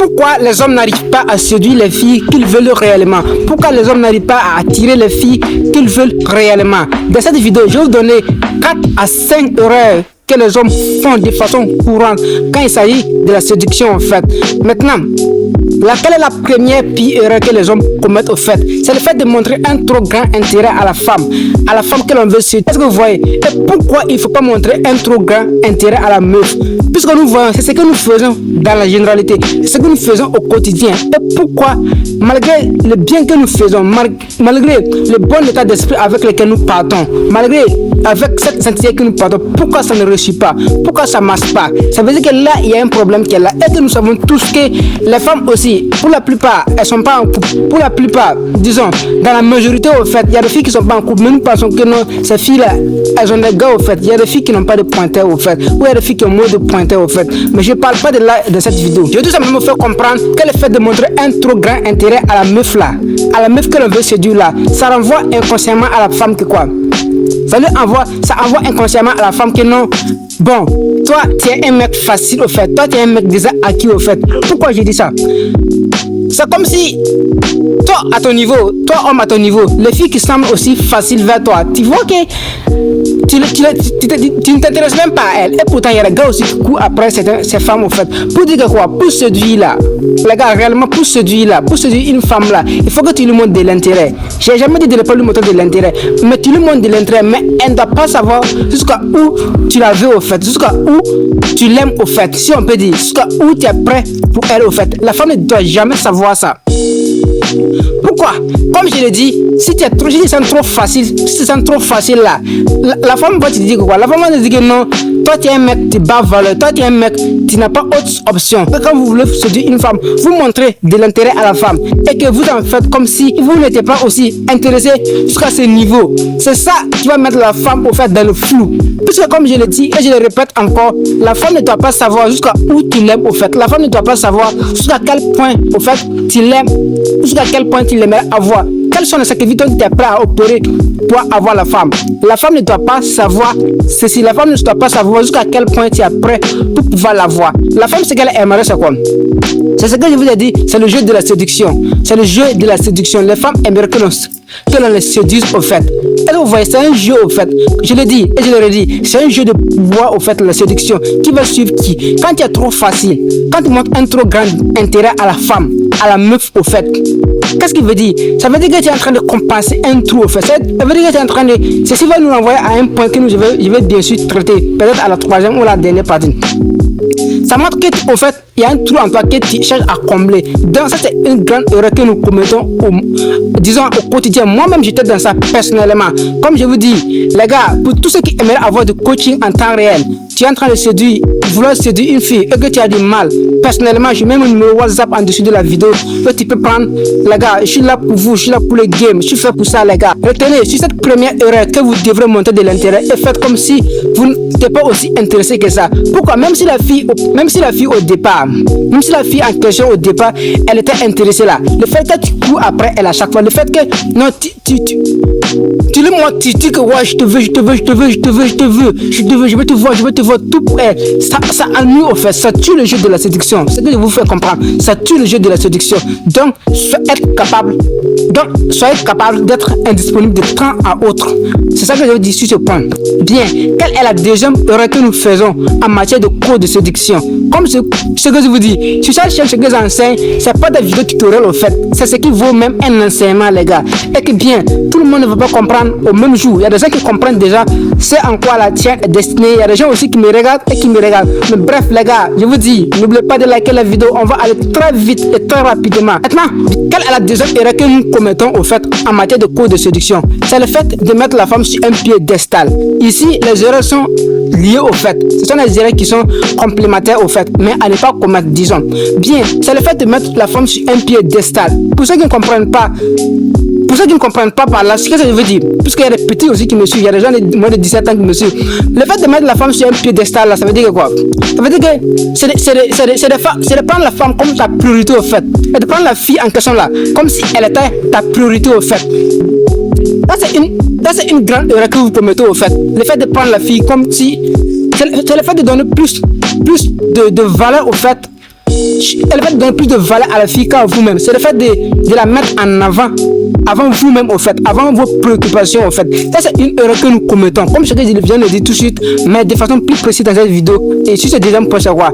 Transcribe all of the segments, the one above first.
Pourquoi les hommes n'arrivent pas à séduire les filles qu'ils veulent réellement? Pourquoi les hommes n'arrivent pas à attirer les filles qu'ils veulent réellement? Dans cette vidéo, je vais vous donner 4 à 5 erreurs que les hommes font de façon courante quand il s'agit de la séduction en fait. Maintenant, laquelle est la première pire erreur que les hommes commettent au fait? C'est le fait de montrer un trop grand intérêt à la femme que l'on veut séduire. Est-ce que vous voyez? Et pourquoi il ne faut pas montrer un trop grand intérêt à la meuf? Puisque nous voyons, c'est ce que nous faisons dans la généralité, c'est ce que nous faisons au quotidien. Et pourquoi, malgré le bien que nous faisons, malgré le bon état d'esprit avec lequel nous partons, malgré avec cette sincérité que nous partons, pourquoi ça ne réussit pas? Pourquoi ça ne marche pas? Ça veut dire que là, il y a un problème qui est là. Et que nous savons tous que les femmes aussi, pour la plupart, elles ne sont pas en couple. Pour la plupart, disons, dans la majorité, au fait, il y a des filles qui ne sont pas en couple. Mais nous pensons que non, ces filles-là, elles ont des gars, au fait. Il y a des filles qui n'ont pas de pointeur, au fait. Ou il y a des filles qui ont moins de pointeur, au fait. Mais je ne parle pas de cette vidéo. Je veux tout simplement faire comprendre que le fait de montrer un trop grand intérêt à la meuf là, à la meuf que l'on veut séduire là, ça renvoie inconsciemment à la femme que quoi? Ça envoie inconsciemment à la femme que non. Bon, toi, tu es un mec facile au fait. Toi, tu es un mec déjà acquis au fait. Pourquoi j'ai dit ça? C'est comme si, toi, à ton niveau, toi, homme à ton niveau, les filles qui semblent aussi faciles vers toi, tu vois que tu ne t'intéresses même pas à elles. Et pourtant, il y a des gars aussi qui courent après ces femmes au fait. Pour dire que quoi? Pour séduire là, les gars, réellement, pour séduire une femme là, il faut que tu lui montres de l'intérêt. J'ai jamais dit de ne pas lui montrer de l'intérêt, mais tu lui montres de l'intérêt, mais elle ne doit pas savoir jusqu'à où tu la veux au fait, jusqu'à où tu l'aimes au fait, si on peut dire, jusqu'à où tu es prêt pour elle au fait. La femme ne doit jamais savoir ça. Pourquoi? Comme je l'ai dit, si tu es trop facile, si tu sens trop facile là, la femme va te dire quoi? La femme va te dire que non, toi tu es un mec, tu bas valeur, toi tu es un mec, tu n'as pas autre option. Et quand vous voulez séduire une femme, vous montrez de l'intérêt à la femme et que vous en faites comme si vous n'étiez pas aussi intéressé jusqu'à ce niveau. C'est ça qui va mettre la femme au fait dans le flou. Puisque comme je l'ai dit et je le répète encore, la femme ne doit pas savoir jusqu'à où tu l'aimes au fait. La femme ne doit pas savoir jusqu'à quel point au fait tu l'aimes, jusqu'à quel point tu l'aimerais avoir. Quels sont les sacrifices que tu es prêt à opérer pour avoir la femme? La femme ne doit pas savoir ceci. La femme ne doit pas savoir jusqu'à quel point tu es prêt pour pouvoir l'avoir. La femme, ce qu'elle aimerait, c'est quoi? C'est ce que je vous ai dit, c'est le jeu de la séduction. C'est le jeu de la séduction. Les femmes aimeraient que l'on les séduise au fait. Et vous voyez, c'est un jeu au fait. Je le dis et je le redis, c'est un jeu de pouvoir au fait, la séduction. Qui va suivre qui? Quand tu es trop facile, quand tu montres un trop grand intérêt à la femme, à la meuf au fait, qu'est-ce qu'il veut dire? Ça veut dire que tu es en train de compenser un trou au fait. Ça veut dire que tu es en train de... Ceci va nous renvoyer à un point que je vais bien sûr traiter, peut-être à la troisième ou la dernière partie. Ça montre que au fait, il y a un trou en toi que tu cherches à combler. Donc ça, c'est une grande erreur que nous commettons au quotidien. Moi-même, j'étais dans ça personnellement. Comme je vous dis, les gars, pour tous ceux qui aimeraient avoir du coaching en temps réel, tu es en train de vouloir séduire une fille et que tu as du mal. Personnellement, je mets mon numéro WhatsApp en dessous de la vidéo. Que tu peux prendre, les gars, je suis là pour vous, je suis là pour le game, je suis fait pour ça, les gars. Retenez, sur cette première erreur que vous devrez montrer de l'intérêt et faites comme si vous n'êtes pas aussi intéressé que ça. Pourquoi? Même si la fille au départ, même si la fille en question au départ, elle était intéressée là. Le fait que tu cours après elle à chaque fois, le fait que non, tu lui montres, tu dis que ouais, je te veux, je veux te voir tout pour elle. Ça ennuie au fait, ça tue le jeu de la séduction. C'est ce que je vous fais comprendre. Ça tue le jeu de la séduction. Donc, soyez capable d'être indisponible de temps à autre. C'est ça que je veux dire sur ce point. Bien, quelle est la deuxième erreur que nous faisons en matière de cours de séduction? Comme ce que je vous dis, si ça cherche ce que j'enseigne, c'est pas des vidéos tutoriels au fait. C'est ce qui vaut même un enseignement, les gars. Et que bien, tout le monde ne va pas comprendre au même jour. Il y a des gens qui comprennent déjà c'est en quoi la tienne est destinée. Il y a des gens aussi qui me regardent et qui me regardent. Mais bref, les gars, je vous dis, n'oubliez pas de liker la vidéo. On va aller très vite et très rapidement. Maintenant, quelle est la deuxième erreur que nous commettons au fait en matière de cours de séduction? C'est le fait de mettre la femme sur un piédestal. Ici, les erreurs sont liées au fait. Ce sont des erreurs qui sont complémentaires au fait, mais à ne pas commettre, disons. Bien, c'est le fait de mettre la femme sur un piédestal. Pour ceux qui ne comprennent pas, par là, ce que je veux dire, puisqu'il y a des petits aussi qui me suivent, il y a des gens de moins de 17 ans qui me suivent. Le fait de mettre la femme sur un piédestal là, ça veut dire que quoi? Ça veut dire que c'est de prendre la femme comme ta priorité au fait. Et de prendre la fille en question là, comme si elle était ta priorité au fait. Ça c'est une grande erreur que vous commettez au fait. Le fait de prendre la fille comme si... C'est le fait de donner plus de valeur au fait le fait de donner plus de valeur à la fille qu'à vous-même. C'est le fait de la mettre en avant vous-même, au fait, avant vos préoccupations, au fait. Ça, c'est une erreur que nous commettons. Comme je viens de le dire tout de suite, mais de façon plus précise dans cette vidéo. Et si c'est déjà pour savoir,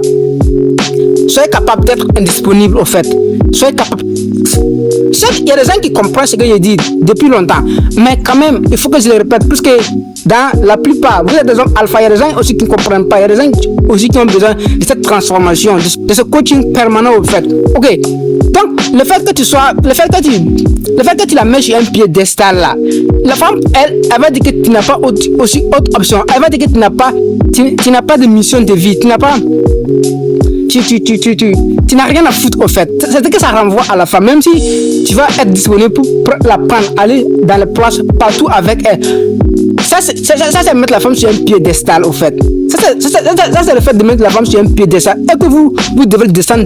soyez capable d'être indisponible, au fait. Soyez capable. Il y a des gens qui comprennent ce que je dis depuis longtemps, mais quand même, il faut que je le répète, parce que dans la plupart, vous êtes des hommes alpha, il y a des gens aussi qui ne comprennent pas, il y a des gens aussi qui ont besoin de cette transformation, de ce coaching permanent, au fait. Ok, donc le fait que tu la mets sur un piédestal là, la femme, elle va dire que tu n'as pas aussi autre option, elle va dire que tu n'as pas de mission de vie, tu n'as pas... Tu n'as rien à foutre, au fait. C'est que ça renvoie à la femme. Même si tu vas être disponible pour la prendre, aller dans les places partout avec elle. Ça, c'est mettre la femme sur un piédestal, au fait. Ça, c'est le fait de mettre la femme sur un piédestal. Et que vous devez descendre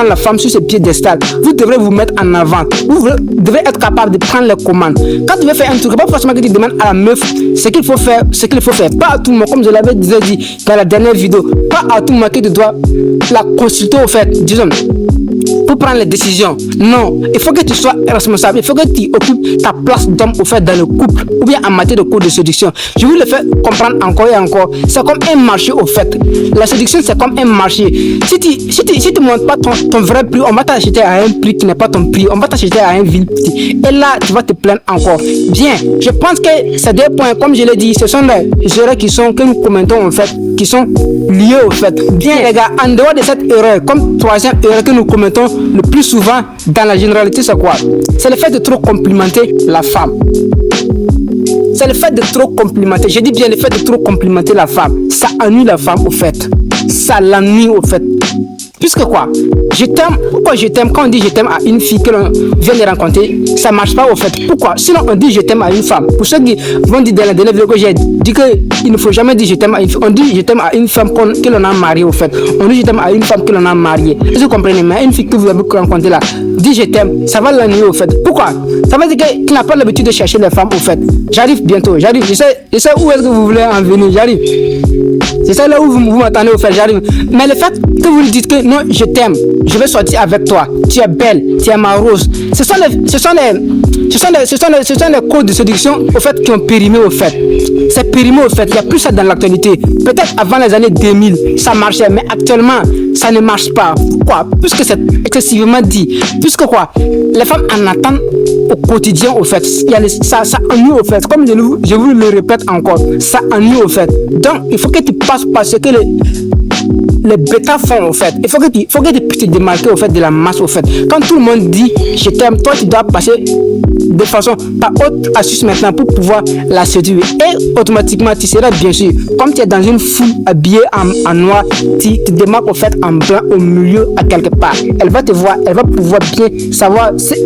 la femme sur ce piédestal. Vous devrez vous mettre en avant. Vous devez être capable de prendre les commandes. Quand tu veux faire un truc, pas forcément que tu demandes à la meuf ce qu'il faut faire. Pas à tout moment, comme je l'avais déjà dit dans la dernière vidéo. Pas à tout moment que tu dois la consulter, au fait. Disons, pour prendre les décisions. Non, il faut que tu sois responsable. Il faut que tu occupes ta place d'homme, au fait, dans le couple ou bien en matière de cours de séduction. Je vous le fais comprendre encore et encore. C'est comme un marché, au fait. La séduction, c'est comme un marché. Si tu ne montres pas ton vrai prix, on va t'acheter à un prix qui n'est pas ton prix. On va t'acheter à un vil prix. Et là, tu vas te plaindre encore. Bien, je pense que ces deux points, comme je l'ai dit, ce sont les erreurs que nous commettons, en fait, qui sont liées, au fait. Bien, les gars, en dehors de cette erreur, comme troisième erreur que nous commettons le plus souvent dans la généralité, c'est quoi? C'est le fait de trop complimenter la femme. C'est le fait de trop complimenter. Je dis bien le fait de trop complimenter la femme. Ça ennuie la femme, au fait. Ça l'ennuie, au fait. Puisque quoi? Je t'aime. Pourquoi je t'aime? Quand on dit je t'aime à une fille que l'on vient de rencontrer, ça marche pas, au fait. Pourquoi? Sinon on dit je t'aime à une femme. Pour ceux qui vont dire dans la dernière vidéo que j'ai dit qu'il ne faut jamais dire je t'aime à une fille. On dit je t'aime à une femme que l'on a mariée, au fait. On dit je t'aime à une femme que l'on a mariée. Est-ce que vous comprenez? Mais une fille que vous avez rencontrée là, dit je t'aime, ça va l'ennuyer, au fait. Pourquoi? Ça veut dire que tu n'as pas l'habitude de chercher les femmes, au fait. J'arrive bientôt, j'arrive. Je sais où est-ce que vous voulez en venir, j'arrive. C'est ça là où vous m'attendez, au fait, j'arrive. Mais le fait que vous lui dites que non, je t'aime, je vais sortir avec toi, tu es belle, tu es ma rose. Ce sont les codes de séduction, au fait, qui ont périmé, au fait. C'est périmé, au fait. Il n'y a plus ça dans l'actualité. Peut-être avant les années 2000, ça marchait, mais actuellement, ça ne marche pas. Pourquoi? Puisque c'est excessivement dit. Puisque quoi? Les femmes en attendent au quotidien, au fait. Ça ennuie, au fait. Comme je vous le répète encore, ça ennuie, au fait. Donc, il faut que tu passes par ce que les bêtas font, au fait. Il faut que tu te démarques, au fait, de la masse, au fait. Quand tout le monde dit je t'aime, toi tu dois passer de façon par autre astuce maintenant pour pouvoir la séduire. Et automatiquement, tu seras bien sûr, comme tu es dans une foule habillée en noir, tu te démarques, au fait, en blanc au milieu à quelque part. Elle va te voir, elle va pouvoir bien savoir c'est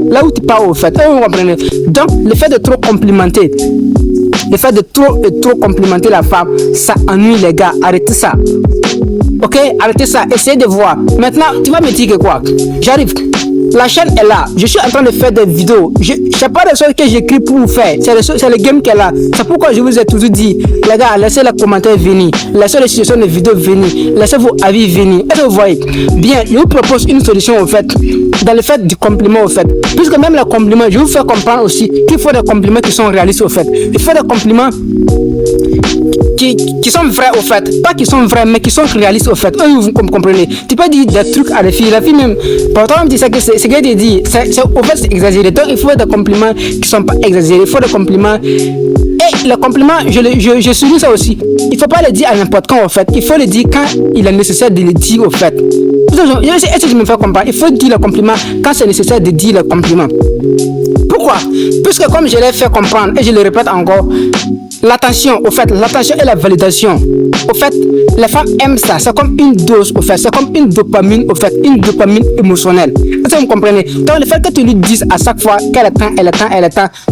là où tu pars, au fait. Vous comprenez? Donc, le fait de trop complimenter, le fait de trop complimenter la femme, ça ennuie, les gars. Arrêtez ça. Ok, arrêtez ça, essayez de voir. Maintenant, tu vas me dire que quoi? J'arrive. La chaîne est là. Je suis en train de faire des vidéos. Je sais pas des choses que j'écris pour vous faire. C'est le game qui est là. C'est pourquoi je vous ai toujours dit, les gars, laissez les commentaires venir. Laissez les suggestions de vidéos venir. Laissez vos avis venir. Et vous voyez, bien, je vous propose une solution, au fait, dans le fait du compliment, au fait. Puisque même les compliments, je vous fais comprendre aussi qu'il faut des compliments qui sont réalistes, au fait. Il faut des compliments qui sont vrais, au fait. Pas qui sont vrais, mais qui sont réalistes, au fait. Vous comprenez? Tu peux dire des trucs à la fille. La fille même, pourtant, même dit ça que c'est qu'elle dit. Au fait, c'est exagéré. Donc, il faut des compliments qui sont pas exagérés. Il faut des compliments. Et les compliments, je souligne ça aussi. Il faut pas le dire à n'importe quand, au fait. Il faut le dire quand il est nécessaire de le dire, au fait. Est-ce que je me fais comprendre? Il faut dire le compliment quand c'est nécessaire de dire le compliment. Pourquoi? Puisque comme je l'ai fait comprendre, et je le répète encore, l'attention, au fait, l'attention et la validation. Au fait, les femmes aiment ça. C'est comme une dose, au fait. C'est comme une dopamine, au fait. Une dopamine émotionnelle. Est-ce que vous comprenez? Donc, le fait que tu lui dises à chaque fois qu'elle est temps,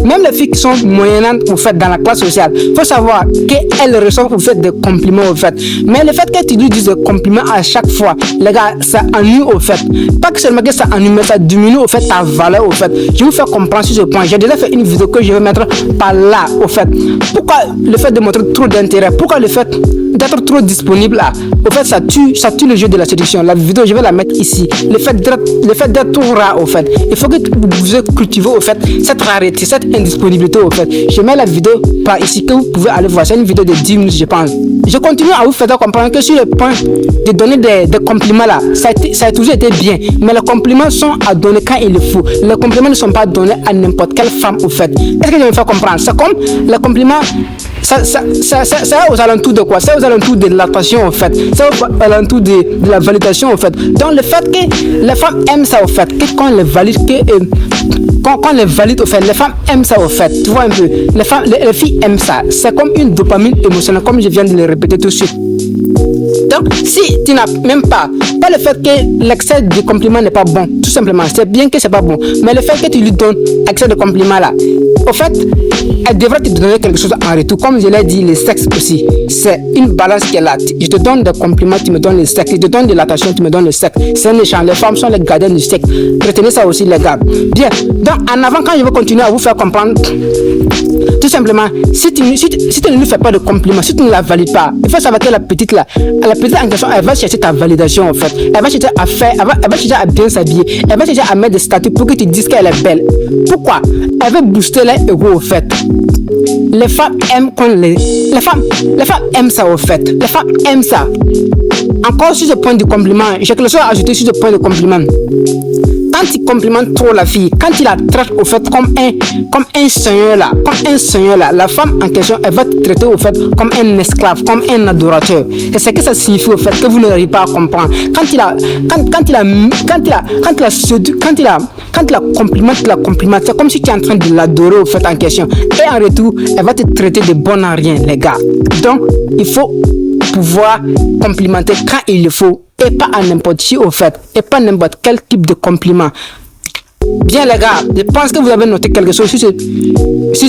même les filles qui sont moyennantes, au fait, dans la classe sociale, il faut savoir qu'elles reçoivent, au fait, des compliments, au fait. Mais le fait que tu lui dises des compliments à chaque fois, les gars, ça ennuie, au fait. Pas que seulement que ça ennuie, mais ça diminue, au fait, ta valeur, au fait. Je vous fais comprendre sur ce point. J'ai déjà fait une vidéo que je vais mettre par là, au fait. Pourquoi le fait de montrer trop d'intérêt? Pourquoi le fait d'être trop disponible là, au fait, ça tue le jeu de la séduction. La vidéo, je vais la mettre ici. Le fait d'être trop rare, au fait. Il faut que vous cultivez, au fait, cette rareté, cette indisponibilité, au fait. Je mets la vidéo par ici que vous pouvez aller voir. C'est une vidéo de 10 minutes, je pense. Je continue à vous faire comprendre que sur le point de donner des compliments là, ça a toujours été bien. Mais les compliments sont à donner quand il le faut. Les compliments ne sont pas donnés à n'importe quelle femme, au fait. Est-ce que je me fais comprendre? C'est comme les compliments. Ça aux alentours de quoi? C'est aux alentours de l'attention, en fait. C'est aux alentours de la validation, en fait. Donc, le fait que les femmes aiment ça, au fait, que quand on les valide, quand on les valide, au fait, les femmes aiment ça, au fait. Tu vois un peu? Les filles aiment ça. C'est comme une dopamine émotionnelle, comme je viens de le répéter tout de suite. Donc, si tu n'as même pas le fait que l'excès de compliments n'est pas bon, tout simplement, c'est bien que c'est pas bon, mais le fait que tu lui donnes accès de compliments là, au fait, elle devrait te donner quelque chose en retour. Comme je l'ai dit, le sexe aussi, c'est une balance qui est là. Je te donne des compliments, tu me donnes le sexe. Je te donne de l'attention, tu me donnes le sexe. C'est un échange. Les femmes sont les gardiennes du sexe. Retenez ça aussi, les gars. Bien. Donc, en avant, quand je vais continuer à vous faire comprendre, tout simplement, si tu ne lui fais pas de compliments, si tu ne la valides pas, il faut savoir que la petite en question, elle va chercher ta validation, en fait. Elle va chercher à faire, elle va chercher à bien s'habiller. Elle va chercher à mettre des statuts pour que tu dises qu'elle est belle. Pourquoi? Elle veut booster les égos, au fait. Les femmes aiment les femmes aiment ça, au fait. Les femmes aiment ça. Encore sur ce point de compliment, j'ai quelque chose à ajouter sur ce point de compliment. Quand tu complimentes trop la fille, quand tu la traites au fait comme un seigneur là, la femme en question, elle va te traiter au fait comme un esclave, comme un adorateur. Et c'est que ça signifie au fait que vous n'arrivez pas à comprendre. Quand tu la complimente, c'est comme si tu es en train de l'adorer au fait en question. Et en retour, elle va te traiter de bon à rien, les gars. Donc, il faut pouvoir complimenter quand il le faut et pas à n'importe qui, au fait, et pas n'importe quel type de compliment. Bien, les gars, je pense que vous avez noté quelque chose sur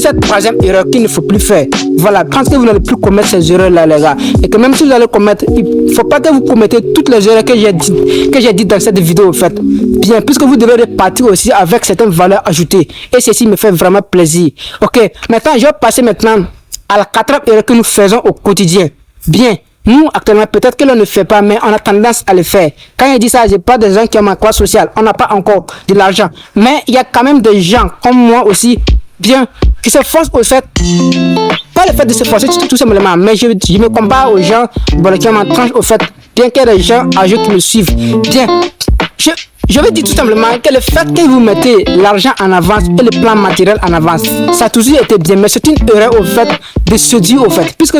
cette troisième erreur qu'il ne faut plus faire. Voilà, je pense que vous n'allez plus commettre ces erreurs là, les gars, et que même si vous allez commettre, il ne faut pas que vous commettez toutes les erreurs que j'ai dit dans cette vidéo, au fait. Bien, puisque vous devez repartir aussi avec certaines valeurs ajoutées, et ceci me fait vraiment plaisir. Ok, maintenant je vais passer à la quatrième erreur que nous faisons au quotidien. Bien. Nous, actuellement, peut-être que l'on ne fait pas, mais on a tendance à le faire. Quand je dis ça, je n'ai pas des gens qui ont ma classe sociale. On n'a pas encore de l'argent. Mais il y a quand même des gens, comme moi aussi, bien, qui se forcent au fait. Pas le fait de se forcer tout simplement, mais je me compare aux gens qui ont ma tranche au fait. Bien qu'il y ait des gens âgés qui me suivent. Bien, je veux dire tout simplement que le fait que vous mettez l'argent en avance et le plan matériel en avance, ça a toujours été bien, mais c'est une erreur au fait de se dire au fait, puisque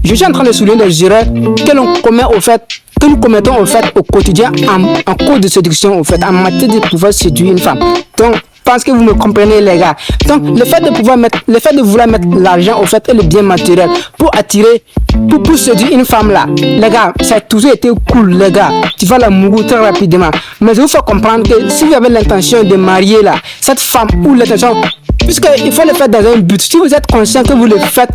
je suis en train de souligner des erreurs que l'on commet au fait, que nous commettons au fait au quotidien en cours de séduction au fait, en matière de pouvoir séduire une femme. Donc, je pense que vous me comprenez, les gars. Donc, le fait de vouloir mettre l'argent au fait et le bien matériel pour attirer, pour séduire une femme là, les gars, ça a toujours été cool, les gars. Tu vas la mourir très rapidement. Mais je vous fais comprendre que si vous avez l'intention de marier là, cette femme ou l'intention, puisqu'il faut le faire dans un but. Si vous êtes conscient que vous le faites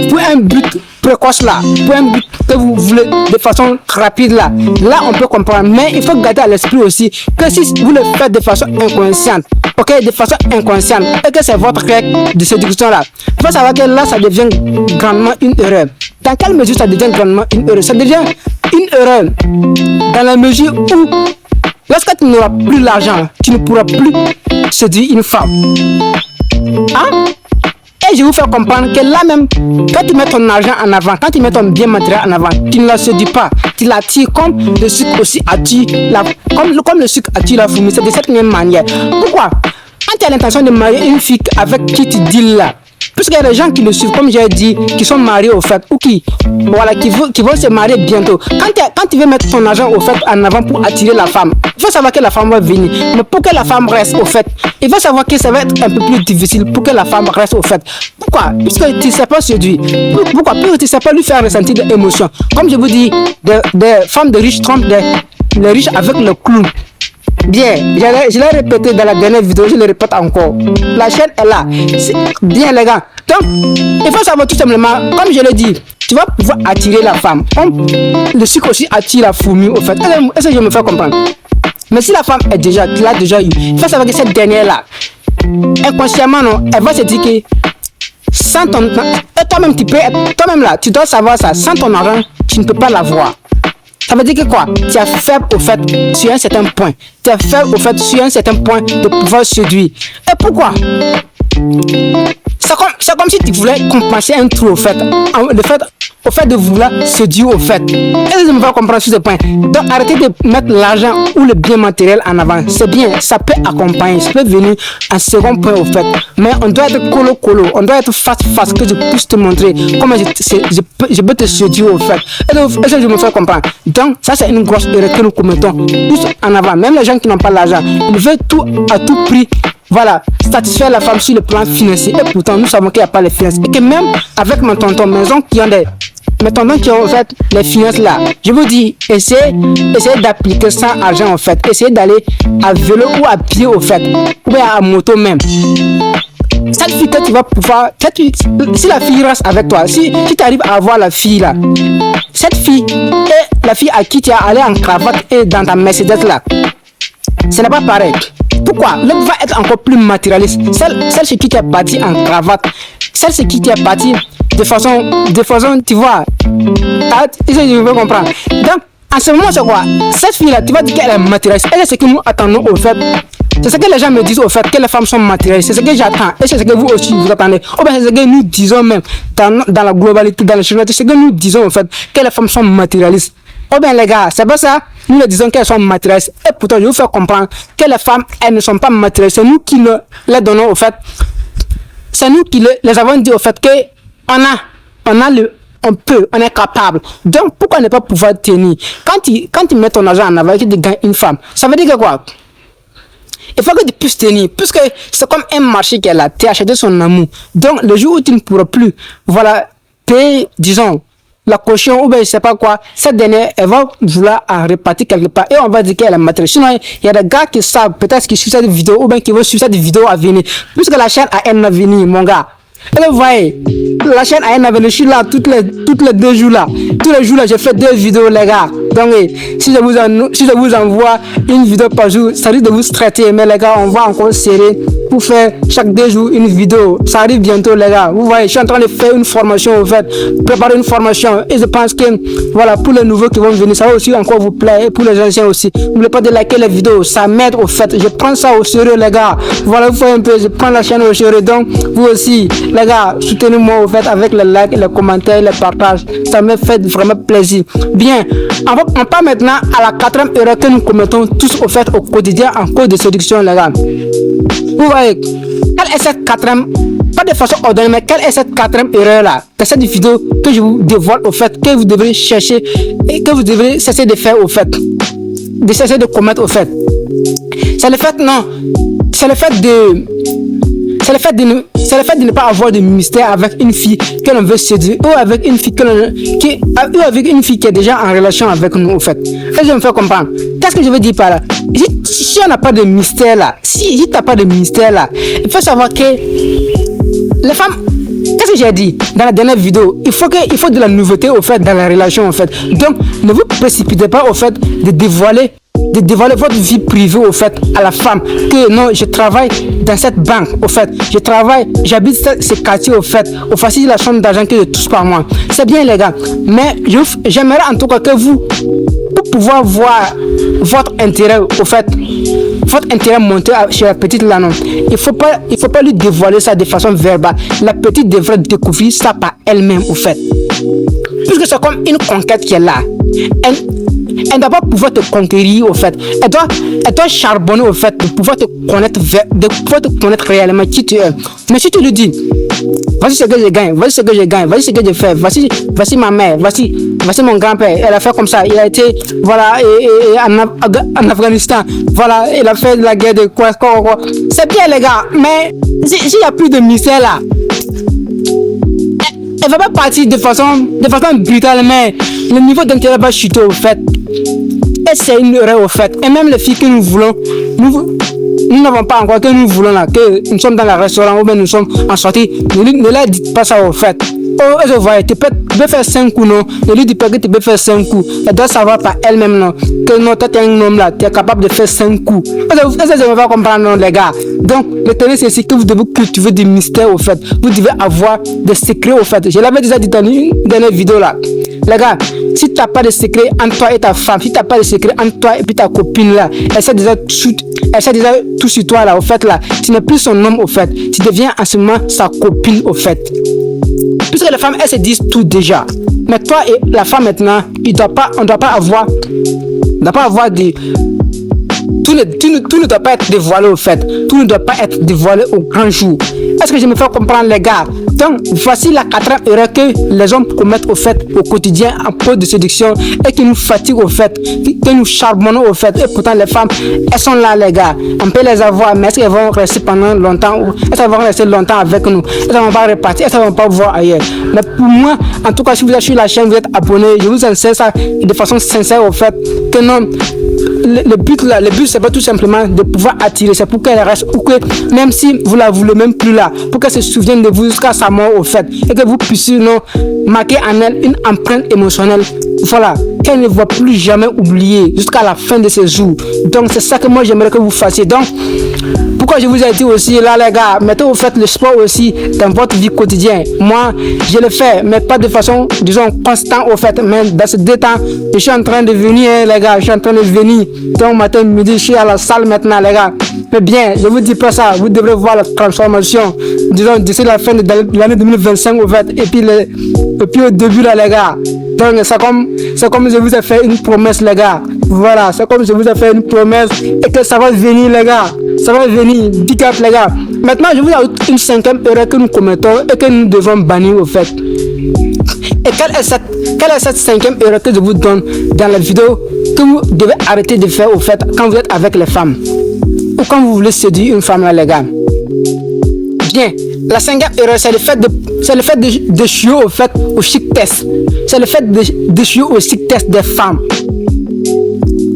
pour un but précoce là, pour un but que vous voulez de façon rapide là on peut comprendre. Mais il faut garder à l'esprit aussi que si vous le faites de façon inconsciente, ok, de façon inconsciente, et que c'est votre règle de séduction là, il faut savoir que là ça devient grandement une erreur. Dans quelle mesure ça devient grandement une erreur? Ça devient une erreur dans la mesure où lorsque tu n'auras plus l'argent, tu ne pourras plus séduire une femme. Hein? Et je vous fais comprendre que là même, quand tu mets ton argent en avant, quand tu mets ton bien matériel en avant, tu ne la séduis pas, tu l'attires comme le sucre aussi attire comme le sucre attire la fourmi. C'est de cette même manière. Pourquoi? Quand tu as l'intention de marier une fille avec qui tu deals là, puisqu'il y a des gens qui le suivent, comme j'ai dit, qui sont mariés au fait, ou qui vont se marier bientôt. Quand tu veux mettre ton argent au fait en avant pour attirer la femme, il faut savoir que la femme va venir. Mais pour que la femme reste au fait, il faut savoir que ça va être un peu plus difficile pour que la femme reste au fait. Pourquoi? Puisque tu ne sais pas séduire. Pourquoi? Parce que tu ne sais pas lui faire ressentir des émotions. Comme je vous dis, des femmes de riches trompent les riches avec le clou. Bien, je l'ai répété dans la dernière vidéo, je le répète encore. La chaîne est là. Bien, les gars. Donc, il faut savoir tout simplement, comme je l'ai dit, tu vas pouvoir attirer la femme. Comme le sucre aussi attire la fourmi, au fait. Est-ce que je me fais comprendre? Mais si la femme est déjà, tu l'as déjà eu, il faut savoir que cette dernière-là, inconsciemment, non, elle va se dire que sans ton... Et toi-même, toi-même là, tu dois savoir ça. Sans ton argent, tu ne peux pas l'avoir. Ça veut dire que quoi? Tu es faible au fait sur un certain point. Tu es faible au fait sur un certain point de pouvoir séduire. Et pourquoi? C'est comme si tu voulais compenser un trou au fait. Au fait de vouloir séduire au fait. Et je me fais comprendre sur ce point. Donc arrêtez de mettre l'argent ou le bien matériel en avant. C'est bien, ça peut accompagner, ça peut venir en second point au fait. Mais on doit être colo, on doit être face que je puisse te montrer comment je peux te séduire au fait. Et donc, je me fais comprendre. Donc ça c'est une grosse erreur que nous commettons tous en avant. Même les gens qui n'ont pas l'argent, ils veulent tout à tout prix. Voilà, satisfaire la femme sur le plan financier. Et pourtant, nous savons qu'il n'y a pas les finances. Et que même avec mes tontons maison qui ont mes tontons qui ont en fait les finances là, je vous dis, essayez d'appliquer sans argent en fait. Essayez d'aller à vélo ou à pied au fait. Ou bien à moto même. Cette fille que tu vas pouvoir, si la fille reste avec toi, si tu arrives à avoir la fille là, cette fille et la fille à qui tu es allé en cravate et dans ta Mercedes là, ce n'est pas pareil. Pourquoi? L'autre va être encore plus matérialiste. Celle chez qui tu es parti en cravate, celle chez qui tu es parti de façon, tu vois. Je veux comprendre. Donc, en ce moment, c'est quoi? Cette fille-là, tu vas dire qu'elle est matérialiste. Et c'est ce que nous attendons au fait. C'est ce que les gens me disent au fait, que les femmes sont matérialistes. C'est ce que j'attends. Et c'est ce que vous aussi vous attendez. Ou bien c'est ce que nous disons même dans la globalité, dans le généralité. C'est ce que nous disons au fait, que les femmes sont matérialistes. Oh bien les gars, c'est pas ça. Nous leur disons qu'elles sont matérialistes. Et pourtant, je vous fais comprendre que les femmes, elles ne sont pas matérialistes. C'est nous qui les donnons au fait. C'est nous qui les avons dit au fait que on peut, on est capable. Donc, pourquoi ne pas pouvoir tenir? Quand tu mets ton argent en avant et que tu gagnes une femme, ça veut dire que quoi? Il faut que tu puisses tenir, puisque c'est comme un marché qui est là. Tu as acheté son amour. Donc, le jour où tu ne pourras plus, voilà, payer, disons, la caution ou bien je sais pas quoi, cette dernière elle va vouloir en répartir quelque part et on va dire qu'elle est matérielle. Sinon il y a des gars qui savent peut-être qui suivent cette vidéo ou bien qui vont suivre cette vidéo à venir, puisque la chaîne a un avenir mon gars. Et vous voyez, la chaîne a un avenir. Je suis là toutes les 2 jours là. Tous les jours là, j'ai fait 2 vidéos les gars. Donc si je vous envoie une vidéo par jour, ça risque de vous stresser. Mais les gars, on va encore serrer pour faire chaque 2 jours une vidéo. Ça arrive bientôt les gars. Vous voyez, je suis en train de faire une formation en fait, préparer une formation. Et je pense que voilà, pour les nouveaux qui vont venir, ça va aussi encore vous plaire. Et pour les anciens aussi, n'oubliez pas de liker les vidéos. Ça m'aide au fait. Je prends ça au sérieux les gars. Voilà, vous voyez un peu, je prends la chaîne au sérieux. Donc vous aussi les gars, soutenez-moi au fait avec les likes, les commentaires, les partages. Ça me fait vraiment plaisir. Bien, on part maintenant à la 4e erreur que nous commettons tous au fait au quotidien en cause de séduction les gars. Vous voyez, quelle est cette 4e, pas de façon ordonnée, mais quelle est cette 4e erreur là? C'est cette vidéo que je vous dévoile au fait, que vous devrez chercher et que vous devrez cesser de faire au fait, de cesser de commettre au fait. C'est le fait, non, c'est le fait de ne pas avoir de mystère avec une fille que l'on veut séduire ou avec une fille qui est déjà en relation avec nous au fait. Et je me fais comprendre. Qu'est-ce que je veux dire par là? Si on n'a pas de mystère là, si tu n'as pas de mystère là, il faut savoir que les femmes, qu'est-ce que j'ai dit dans la dernière vidéo? Il faut de la nouveauté au fait dans la relation au fait. Donc ne vous précipitez pas au fait de dévoiler votre vie privée au fait à la femme que non, je travaille dans cette banque au fait, j'habite ce quartier au fait, au facile la somme d'argent que je touche par mois. C'est bien les gars, mais j'aimerais en tout cas que vous, pour pouvoir voir votre intérêt au fait, votre intérêt monter chez la petite là non, il faut pas lui dévoiler ça de façon verbale. La petite devrait découvrir ça par elle-même au fait, puisque c'est comme une conquête qui est là. Elle ne doit pas pouvoir te conquérir au fait. Elle doit charbonner au fait de pouvoir te connaître réellement qui tu es. Mais si tu lui dis, voici ce que je gagne, voici ce que je fais, voici ma mère, voici mon grand-père, elle a fait comme ça, il a été, voilà, en Afghanistan, voilà, il a fait la guerre de quoi. C'est bien les gars, mais s'il n'y a plus de mystère là, elle va pas partir de façon brutale, mais le niveau d'intérêt va chuter au fait. Et c'est une erreur au fait. Et même les filles que nous voulons, nous n'avons pas encore que nous voulons là, que nous sommes dans le restaurant ou bien nous sommes en sortie, ne leur dites pas ça au fait. Oh, je vois, tu peux faire 5 coups, non? Et lui, tu peux faire 5 coups. Elle doit savoir par elle-même, non? Que non, toi, tu es un homme là, tu es capable de faire 5 coups. Est-ce que je ne vais pas comprendre, non, les gars? Donc, le tennis, c'est ici que vous devez cultiver des mystères, au fait. Vous devez avoir des secrets, au fait. Je l'avais déjà dit dans une dernière vidéo là. Les gars, si tu n'as pas de secret entre toi et ta femme, si tu n'as pas de secret entre toi et puis ta copine là, elle sait déjà tout sur toi là, au fait là. Tu n'es plus son homme, au fait. Tu deviens en ce moment sa copine, au fait. Puisque les femmes, elles se disent tout déjà. Mais toi et la femme maintenant, on ne doit pas avoir des... Tout ne doit pas être dévoilé au fait. Tout ne doit pas être dévoilé au grand jour. Est-ce que je me fais comprendre, les gars? Donc, voici la 4e erreur que les hommes commettent au fait au quotidien en cause de séduction et qui nous fatigue au fait, que nous charbonnons au fait. Et pourtant, les femmes, elles sont là, les gars. On peut les avoir, mais est-ce qu'elles vont rester pendant longtemps? Est-ce qu'elles vont rester longtemps avec nous? Est-ce qu'elles vont pas repartir? Est-ce qu'elles vont pas voir ailleurs? Mais pour moi, en tout cas, si vous êtes sur la chaîne, vous êtes abonné, je vous enseigne ça de façon sincère au fait que non. Le but c'est pas tout simplement de pouvoir attirer, c'est pour qu'elle reste, ou que même si vous la voulez même plus là, pour qu'elle se souvienne de vous jusqu'à sa mort au fait, et que vous puissiez non marquer en elle une empreinte émotionnelle, voilà, qu'elle ne va plus jamais oublier jusqu'à la fin de ses jours. Donc c'est ça que moi j'aimerais que vous fassiez. Donc pourquoi je vous ai dit aussi là, les gars, mettez au fait le sport aussi dans votre vie quotidienne. Moi je le fais, mais pas de façon disons constante au fait, mais dans ce 2 temps je suis en train de venir, les gars, je suis en train de venir. Donc matin, midi, je suis à la salle maintenant, les gars. Mais bien, je vous dis pas ça, vous devrez voir la transformation, disons, d'ici la fin de l'année 2025, au fait, et puis au début, là, les gars. Donc, c'est comme je vous ai fait une promesse, les gars. Voilà, c'est comme je vous ai fait une promesse, et que ça va venir, les gars. Ça va venir, big up, les gars. Maintenant, je vous ajoute une 5e erreur que nous commettons et que nous devons bannir, au fait. Et quelle est cette 5e erreur que je vous donne dans la vidéo que vous devez arrêter de faire au fait quand vous êtes avec les femmes ou quand vous voulez séduire une femme là, les gars? Bien, la 5e erreur, c'est le fait de chier au fait au chic test. C'est le fait de chier au chic test des femmes.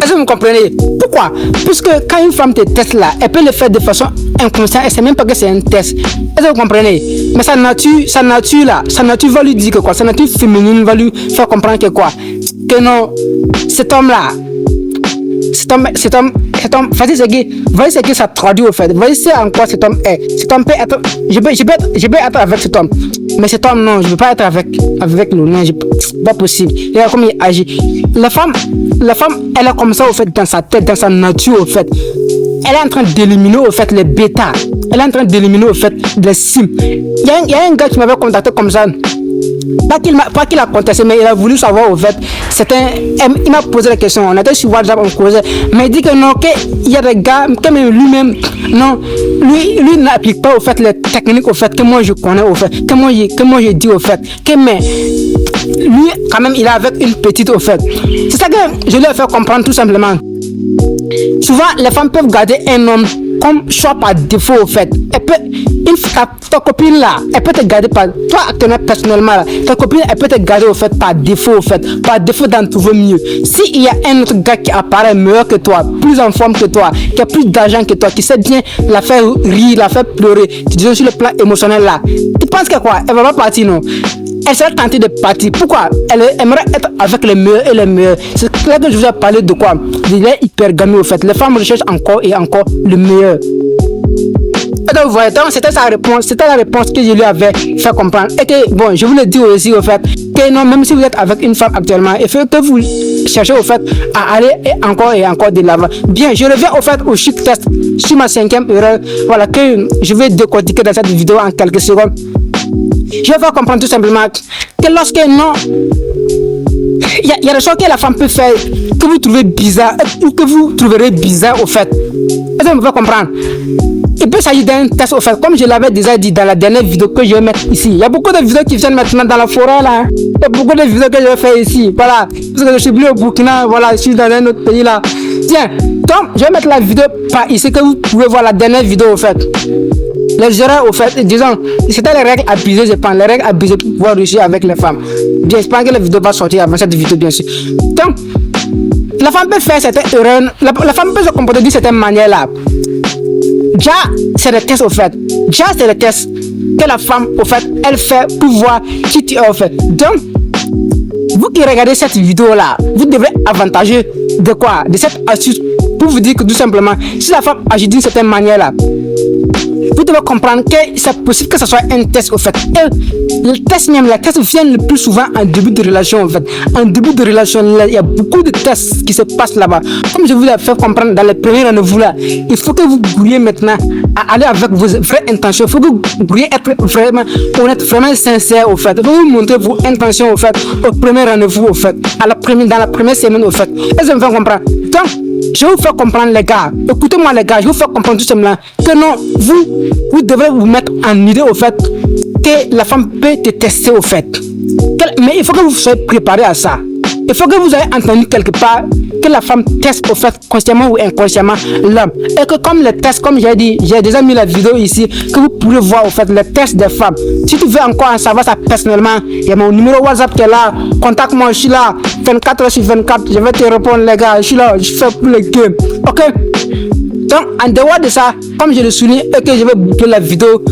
Est-ce que vous comprenez? Pourquoi? Puisque quand une femme te teste là, elle peut le faire de façon inconsciente, elle ne sait même pas que c'est un test. Est-ce que vous comprenez? Mais sa nature va lui dire que quoi? Sa nature féminine va lui faire comprendre que quoi? Que non, cet homme là, voici ce que ça traduit au fait. Voici en quoi cet homme est. Cet homme peut être, je peux être avec cet homme. Mais cet homme, non, je ne veux pas être avec lui. Non, c'est pas possible. Regarde comment il agit. La femme, elle est comme ça au fait dans sa tête, dans sa nature au fait. Elle est en train d'éliminer au fait les bêtas. Elle est en train d'éliminer au fait les sims. Il y a un gars qui m'avait contacté comme ça. Pas qu'il a contesté, mais il a voulu savoir au fait. Il m'a posé la question. On était sur WhatsApp, on causait. Mais il dit que non, qu'il y a des gars, que même lui-même, non, lui n'applique pas au fait les techniques au fait que moi je connais au fait, que moi je dis au fait, que mais lui quand même il est avec une petite au fait. C'est ça que je lui ai fait comprendre tout simplement. Souvent les femmes peuvent garder un homme comme choix par défaut au fait. Ta copine là, elle peut te garder par toi actuellement personnellement là, ta copine elle peut te garder au fait par défaut par défaut d'en trouver mieux. S'il y a un autre gars qui apparaît meilleur que toi, plus en forme que toi, qui a plus d'argent que toi, qui sait bien la faire rire, la faire pleurer, tu dis sur le plan émotionnel là, tu penses que quoi, elle va pas partir non? Elle serait tentée de partir. Pourquoi? Elle aimerait être avec les meilleurs et les meilleurs. C'est là que je vous ai parlé de quoi? Il est hypergamie au fait. Les femmes recherchent encore et encore le meilleur. Et donc, vous voyez, c'était sa réponse. C'était la réponse que je lui avais fait comprendre. Et que, bon, je vous le dis aussi au fait, que non, même si vous êtes avec une femme actuellement, il faut que vous cherchez au fait à aller et encore de l'avant. Bien, je reviens au fait au chic test sur ma 5e erreur. Voilà, que je vais décortiquer dans cette vidéo en quelques secondes. Je vais comprendre tout simplement que lorsque non, il y a des choses que la femme peut faire que vous trouvez bizarre ou que vous trouverez bizarre au fait. Est-ce que vous pouvez comprendre? Il peut s'agir d'un test au fait, comme je l'avais déjà dit dans la dernière vidéo que je vais mettre ici. Il y a beaucoup de vidéos qui viennent maintenant dans la forêt là. Il y a beaucoup de vidéos que je vais faire ici. Voilà. Parce que je suis venu au Burkina, voilà, je suis dans un autre pays là. Tiens, donc je vais mettre la vidéo par ici que vous pouvez voir la dernière vidéo au fait. Les erreurs au fait, disons, c'était les règles abusées, je pense, les règles abusées pour pouvoir réussir avec les femmes. Bien, je pense que la vidéo va sortir avant cette vidéo, bien sûr. Donc, la femme peut faire certaines erreurs, la femme peut se comporter d'une certaine manière là. Déjà, c'est le test au fait. Déjà, c'est le test. que la femme, au fait, elle fait pour voir qui tu es, au fait. Donc, vous qui regardez cette vidéo-là, vous devrez avantager de quoi? De cette astuce pour vous dire que tout simplement, si la femme agit d'une certaine manière-là, vous devez comprendre que c'est possible que ce soit un test au fait. Et le test même, les tests viennent le plus souvent en début de relation en fait. En début de relation, il y a beaucoup de tests qui se passent là-bas. Comme je vous l'ai fait comprendre dans les premiers rendez-vous là, il faut que vous vouliez maintenant à aller avec vos vraies intentions. Il faut que vous vouliez être vraiment honnête, vraiment sincère au fait. Il faut vous montrer vos intentions au fait, au premier rendez-vous au fait, dans la première semaine au fait. Et ça me fait comprendre. Donc, je vais vous faire comprendre les gars, écoutez-moi les gars, je vais vous faire comprendre tout simplement que non, vous devrez vous mettre en idée au fait que la femme peut te tester au fait. Mais il faut que vous soyez préparé à ça. Il faut que vous ayez entendu quelque part que la femme teste au fait consciemment ou inconsciemment l'homme. Et que comme les tests, comme j'ai dit, j'ai déjà mis la vidéo ici, que vous pourrez voir au fait les tests des femmes. Si tu veux encore en savoir ça personnellement, il y a mon numéro WhatsApp qui est là. Contacte-moi, je suis là 24 heures sur 24. Je vais te répondre les gars, je suis là, je fais pour le game. Ok? Donc en dehors de ça, comme je le souligne et que je vais boucler la vidéo,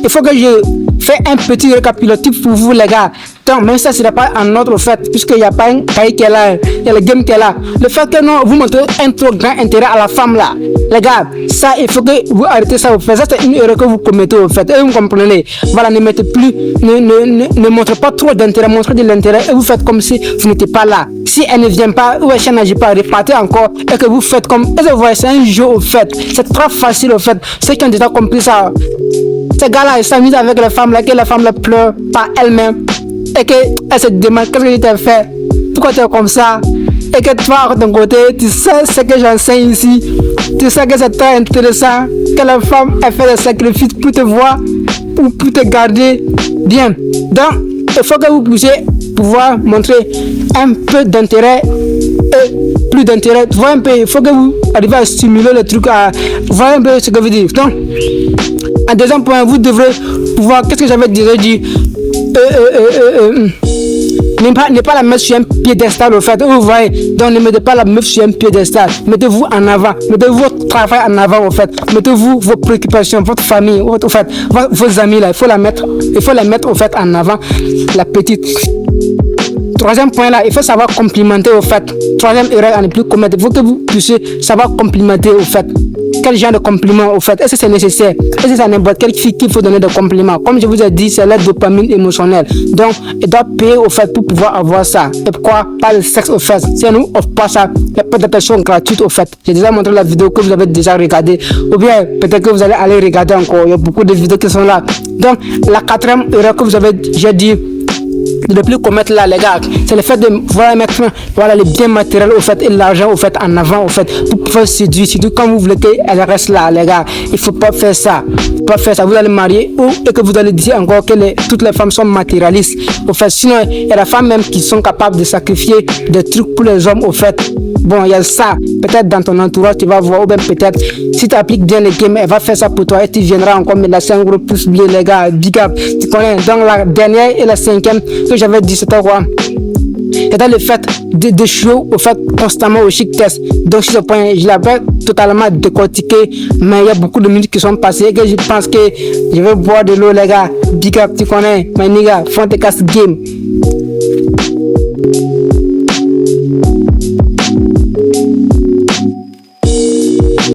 il faut que je fais un petit récapitulatif pour vous les gars. Donc même ça, ce n'est pas un autre fait, puisqu'il n'y a pas un cahier qui est là, il y a le game qui est là. Le fait que non, vous montrez un trop grand intérêt à la femme là. Les gars, ça, il faut que vous arrêtez ça. Vous faites ça, c'est une erreur que vous commettez au fait. Et vous comprenez. Voilà, ne mettez plus, ne montrez pas trop d'intérêt, montrez de l'intérêt et vous faites comme si vous n'étiez pas là. Si elle ne vient pas, ou elle n'agit pas, repartez encore et que vous faites comme. Et vous voyez, c'est un jeu au fait. C'est très facile au fait. Ceux qui ont déjà compris ça, ces gars-là, ils s'amusent avec les femmes là, que la femme là pleure par elle-même. Et qu'elle se demande qu'est-ce que je t'ai fait, pourquoi tu es comme ça, et que toi de ton côté tu sais ce que j'enseigne ici, tu sais que c'est très intéressant, que la femme a fait des sacrifices pour te voir ou pour te garder bien. Donc il faut que vous puissiez pouvoir montrer un peu d'intérêt et plus d'intérêt, voir un peu, il faut que vous arrivez à stimuler le truc, à voir un peu ce que vous dites. Donc en deuxième point, vous devrez pouvoir, qu'est-ce que j'avais déjà dit, ne pas la mettre sur un piédestal au fait, vous voyez. Donc ne mettez pas la meuf sur un piédestal, mettez-vous en avant, mettez votre travail en avant au fait, mettez-vous vos préoccupations, votre famille au fait, vos amis là, il faut la mettre au fait en avant, la petite. Troisième point là, il faut savoir complimenter au fait. Troisième erreur à ne plus commettre, il faut que vous puissiez savoir complimenter au fait. Quel genre de compliment au fait? Est-ce que c'est nécessaire? Est-ce que c'est à n'importe quel fille qu'il faut donner des compliments? Comme je vous ai dit, c'est la dopamine émotionnelle. Donc, il doit payer au fait pour pouvoir avoir ça. Et pourquoi pas le sexe au fait? Si on nous offre pas ça, il n'y a pas d'attention gratuite au fait. J'ai déjà montré la vidéo que vous avez déjà regardée. Ou bien, peut-être que vous allez aller regarder encore. Il y a beaucoup de vidéos qui sont là. Donc, la quatrième erreur que j'ai dit, de ne plus commettre là les gars, c'est le fait de voilà, mettre voilà, les biens matériels au fait et l'argent au fait en avant au fait pour pouvoir séduire, surtout quand vous voulez qu'elle reste là les gars, il faut pas faire ça, vous allez marier ou et que vous allez dire encore que toutes les femmes sont matérialistes au fait, sinon il y a des femmes même qui sont capables de sacrifier des trucs pour les hommes au fait. Bon, il y a ça, peut-être dans ton entourage tu vas voir, ou bien peut-être si tu appliques bien les games, elle va faire ça pour toi et tu viendras encore me lâcher un gros pouce bleu les gars, big up, tu connais. Donc la dernière et la cinquième que j'avais dit c'était quoi? C'était le fait d'échouer au fait constamment au chic test. Donc sur ce point, je l'avais totalement décortiqué, mais il y a beaucoup de minutes qui sont passées et que je pense que je vais boire de l'eau les gars, big up, tu connais, my nigga, front de casse game.